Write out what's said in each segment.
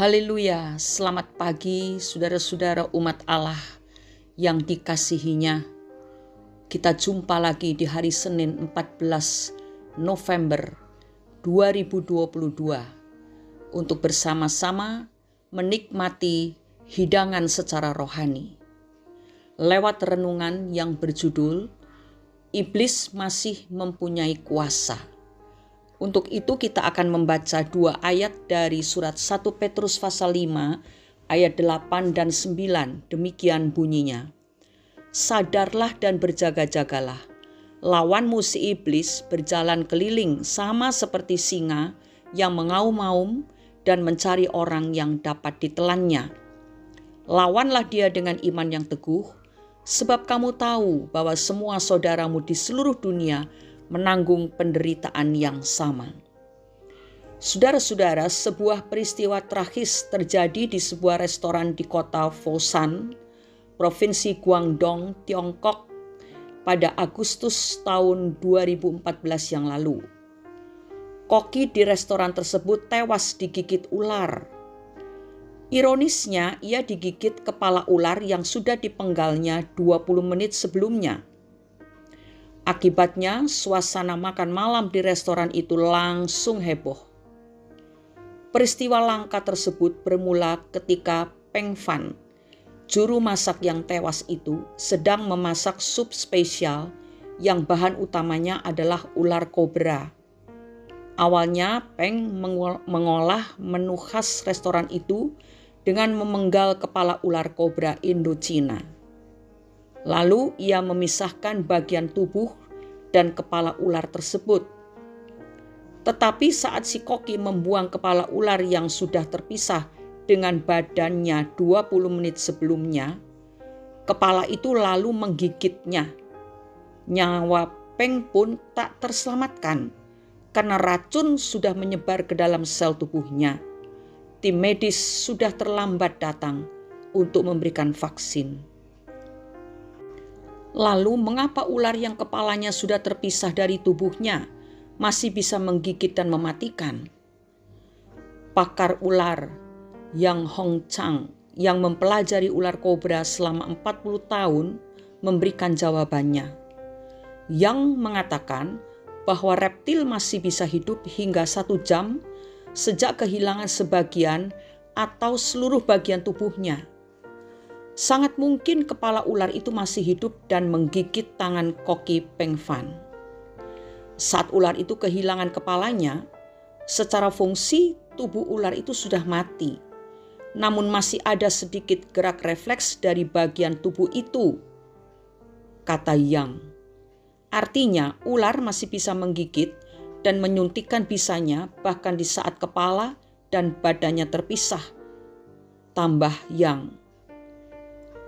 Haleluya, selamat pagi saudara-saudara umat Allah yang dikasihinya. Kita jumpa lagi di hari Senin 14 November 2022 untuk bersama-sama menikmati hidangan secara rohani. Lewat renungan yang berjudul Iblis Masih Mempunyai Kuasa. Untuk itu kita akan membaca 2 ayat dari surat 1 Petrus pasal 5 ayat 8 dan 9. Demikian bunyinya. Sadarlah dan berjaga-jagalah. Lawanmu si iblis berjalan keliling sama seperti singa yang mengaum-ngaum dan mencari orang yang dapat ditelannya. Lawanlah dia dengan iman yang teguh, sebab kamu tahu bahwa semua saudaramu di seluruh dunia menanggung penderitaan yang sama. Saudara-saudara, sebuah peristiwa tragis terjadi di sebuah restoran di kota Foshan, Provinsi Guangdong, Tiongkok pada Agustus tahun 2014 yang lalu. Koki di restoran tersebut tewas digigit ular. Ironisnya, ia digigit kepala ular yang sudah dipenggalnya 20 menit sebelumnya. Akibatnya, suasana makan malam di restoran itu langsung heboh. Peristiwa langka tersebut bermula ketika Peng Fan, juru masak yang tewas itu, sedang memasak sup spesial yang bahan utamanya adalah ular kobra. Awalnya, Peng mengolah menu khas restoran itu dengan memenggal kepala ular kobra Indochina. Lalu ia memisahkan bagian tubuh dan kepala ular tersebut. Tetapi saat si koki membuang kepala ular yang sudah terpisah dengan badannya 20 menit sebelumnya, kepala itu lalu menggigitnya. Nyawa Peng pun tak terselamatkan karena racun sudah menyebar ke dalam sel tubuhnya. Tim medis sudah terlambat datang untuk memberikan vaksin. Lalu mengapa ular yang kepalanya sudah terpisah dari tubuhnya masih bisa menggigit dan mematikan? Pakar ular Yang Hong Chang yang mempelajari ular kobra selama 40 tahun memberikan jawabannya. Yang mengatakan bahwa reptil masih bisa hidup hingga 1 jam sejak kehilangan sebagian atau seluruh bagian tubuhnya. Sangat mungkin kepala ular itu masih hidup dan menggigit tangan koki Peng Fan. Saat ular itu kehilangan kepalanya, secara fungsi tubuh ular itu sudah mati. Namun masih ada sedikit gerak refleks dari bagian tubuh itu, kata Yang. Artinya ular masih bisa menggigit dan menyuntikkan bisanya bahkan di saat kepala dan badannya terpisah, tambah Yang.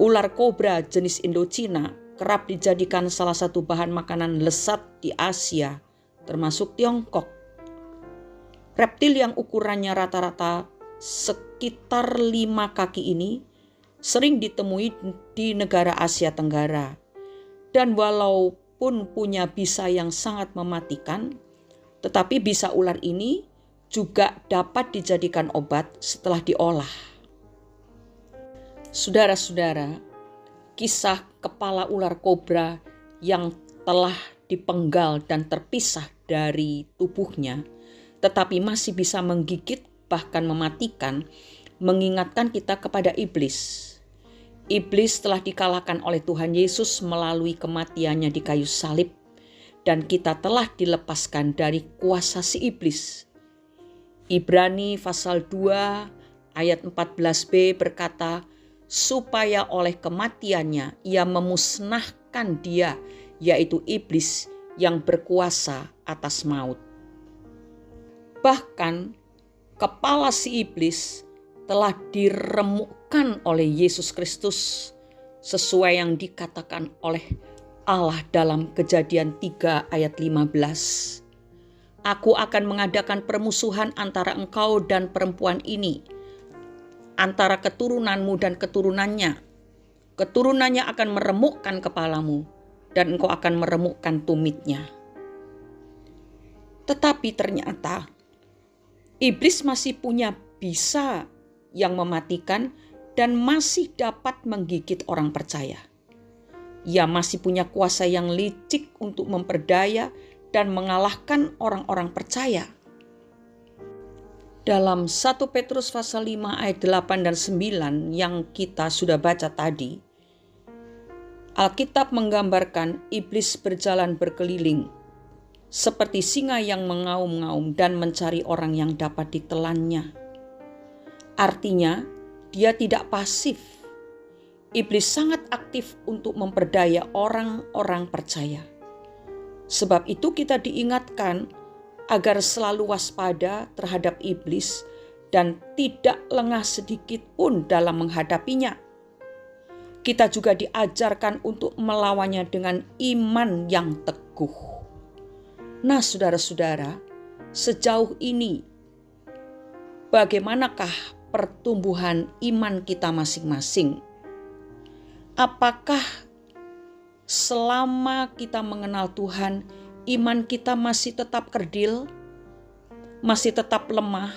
Ular kobra jenis Indochina kerap dijadikan salah satu bahan makanan lezat di Asia, termasuk Tiongkok. Reptil yang ukurannya rata-rata sekitar 5 kaki ini sering ditemui di negara Asia Tenggara. Dan walaupun punya bisa yang sangat mematikan, tetapi bisa ular ini juga dapat dijadikan obat setelah diolah. Saudara-saudara, kisah kepala ular kobra yang telah dipenggal dan terpisah dari tubuhnya, tetapi masih bisa menggigit bahkan mematikan, mengingatkan kita kepada iblis. Iblis telah dikalahkan oleh Tuhan Yesus melalui kematiannya di kayu salib, dan kita telah dilepaskan dari kuasa si iblis. Ibrani pasal 2 ayat 14b berkata, supaya oleh kematiannya ia memusnahkan dia, yaitu iblis yang berkuasa atas maut. Bahkan kepala si iblis telah diremukkan oleh Yesus Kristus sesuai yang dikatakan oleh Allah dalam Kejadian 3 ayat 15. Aku akan mengadakan permusuhan antara engkau dan perempuan ini, antara keturunanmu dan keturunannya. Keturunannya akan meremukkan kepalamu dan engkau akan meremukkan tumitnya. Tetapi ternyata iblis masih punya bisa yang mematikan dan masih dapat menggigit orang percaya. Ia masih punya kuasa yang licik untuk memperdaya dan mengalahkan orang-orang percaya. Dalam 1 Petrus pasal 5 ayat 8 dan 9 yang kita sudah baca tadi, Alkitab menggambarkan iblis berjalan berkeliling seperti singa yang mengaum-ngaum dan mencari orang yang dapat ditelannya. Artinya, dia tidak pasif. Iblis sangat aktif untuk memperdaya orang-orang percaya. Sebab itu kita diingatkan agar selalu waspada terhadap iblis dan tidak lengah sedikit pun dalam menghadapinya. Kita juga diajarkan untuk melawannya dengan iman yang teguh. Nah, saudara-saudara, sejauh ini bagaimanakah pertumbuhan iman kita masing-masing? Apakah selama kita mengenal Tuhan, iman kita masih tetap kerdil, masih tetap lemah,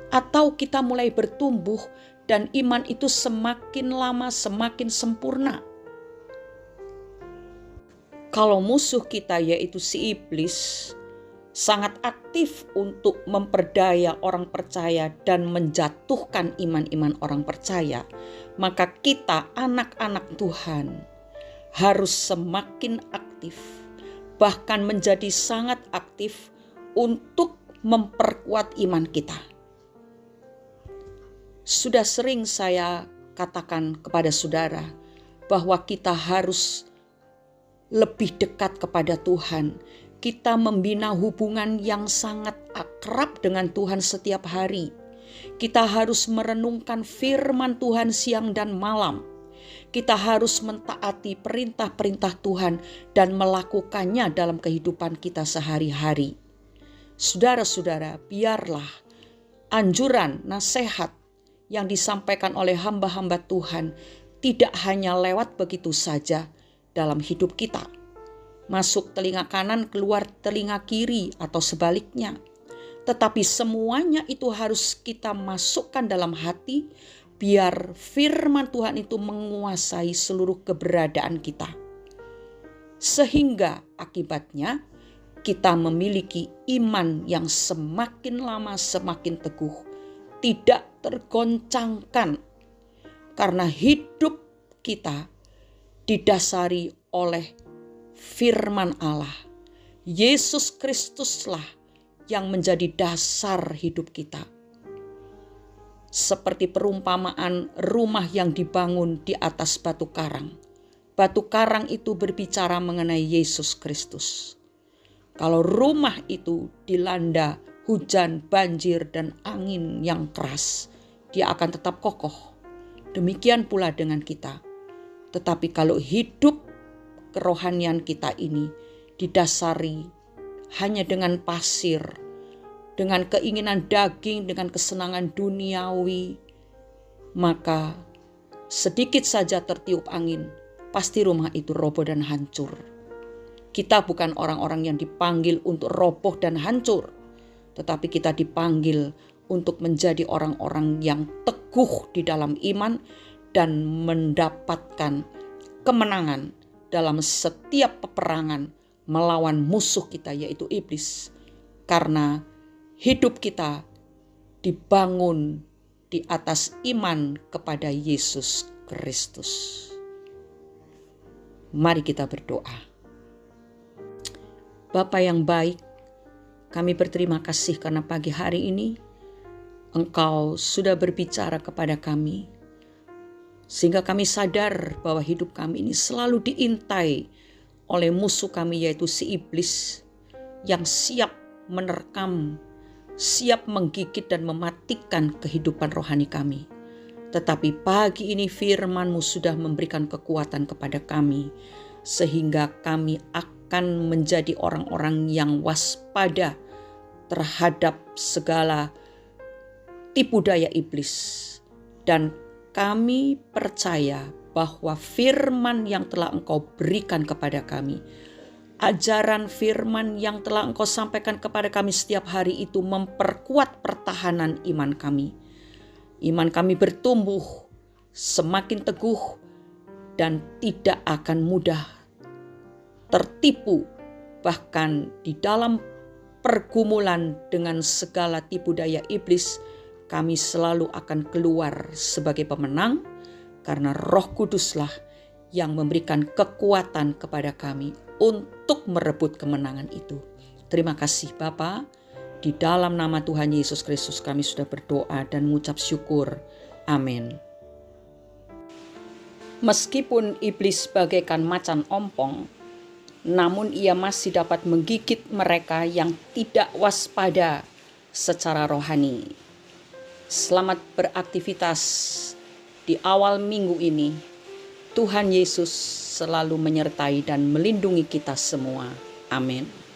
atau kita mulai bertumbuh dan iman itu semakin lama semakin sempurna? Kalau musuh kita yaitu si iblis sangat aktif untuk memperdaya orang percaya dan menjatuhkan iman-iman orang percaya, maka kita anak-anak Tuhan harus semakin aktif, bahkan menjadi sangat aktif untuk memperkuat iman kita. Sudah sering saya katakan kepada saudara bahwa kita harus lebih dekat kepada Tuhan. Kita membina hubungan yang sangat akrab dengan Tuhan setiap hari. Kita harus merenungkan firman Tuhan siang dan malam. Kita harus mentaati perintah-perintah Tuhan dan melakukannya dalam kehidupan kita sehari-hari. Saudara-saudara, biarlah anjuran, nasihat yang disampaikan oleh hamba-hamba Tuhan tidak hanya lewat begitu saja dalam hidup kita. Masuk telinga kanan, keluar telinga kiri atau sebaliknya. Tetapi semuanya itu harus kita masukkan dalam hati biar firman Tuhan itu menguasai seluruh keberadaan kita. Sehingga akibatnya kita memiliki iman yang semakin lama semakin teguh, tidak tergoncangkan karena hidup kita didasari oleh firman Allah. Yesus Kristuslah yang menjadi dasar hidup kita. Seperti perumpamaan rumah yang dibangun di atas batu karang. Batu karang itu berbicara mengenai Yesus Kristus. Kalau rumah itu dilanda hujan, banjir, dan angin yang keras, dia akan tetap kokoh. Demikian pula dengan kita. Tetapi kalau hidup kerohanian kita ini didasari hanya dengan pasir, dengan keinginan daging, dengan kesenangan duniawi, maka sedikit saja tertiup angin, pasti rumah itu roboh dan hancur. Kita bukan orang-orang yang dipanggil untuk roboh dan hancur, tetapi kita dipanggil untuk menjadi orang-orang yang teguh di dalam iman dan mendapatkan kemenangan dalam setiap peperangan melawan musuh kita yaitu iblis. Karena hidup kita dibangun di atas iman kepada Yesus Kristus. Mari kita berdoa. Bapa yang baik, kami berterima kasih karena pagi hari ini Engkau sudah berbicara kepada kami, sehingga kami sadar bahwa hidup kami ini selalu diintai oleh musuh kami yaitu si iblis yang siap menerkam, siap menggigit dan mematikan kehidupan rohani kami. Tetapi pagi ini firman-Mu sudah memberikan kekuatan kepada kami, sehingga kami akan menjadi orang-orang yang waspada terhadap segala tipu daya iblis. Dan kami percaya bahwa firman yang telah Engkau berikan kepada kami, ajaran firman yang telah Engkau sampaikan kepada kami setiap hari itu memperkuat pertahanan iman kami. Iman kami bertumbuh semakin teguh dan tidak akan mudah tertipu, bahkan di dalam pergumulan dengan segala tipu daya iblis, kami selalu akan keluar sebagai pemenang karena Roh Kuduslah yang memberikan kekuatan kepada kami untuk merebut kemenangan itu. Terima kasih Bapa. Di dalam nama Tuhan Yesus Kristus kami sudah berdoa dan mengucap syukur. Amin. Meskipun iblis bagaikan macan ompong, namun ia masih dapat menggigit mereka yang tidak waspada secara rohani. Selamat beraktivitas di awal minggu ini. Tuhan Yesus selalu menyertai dan melindungi kita semua. Amin.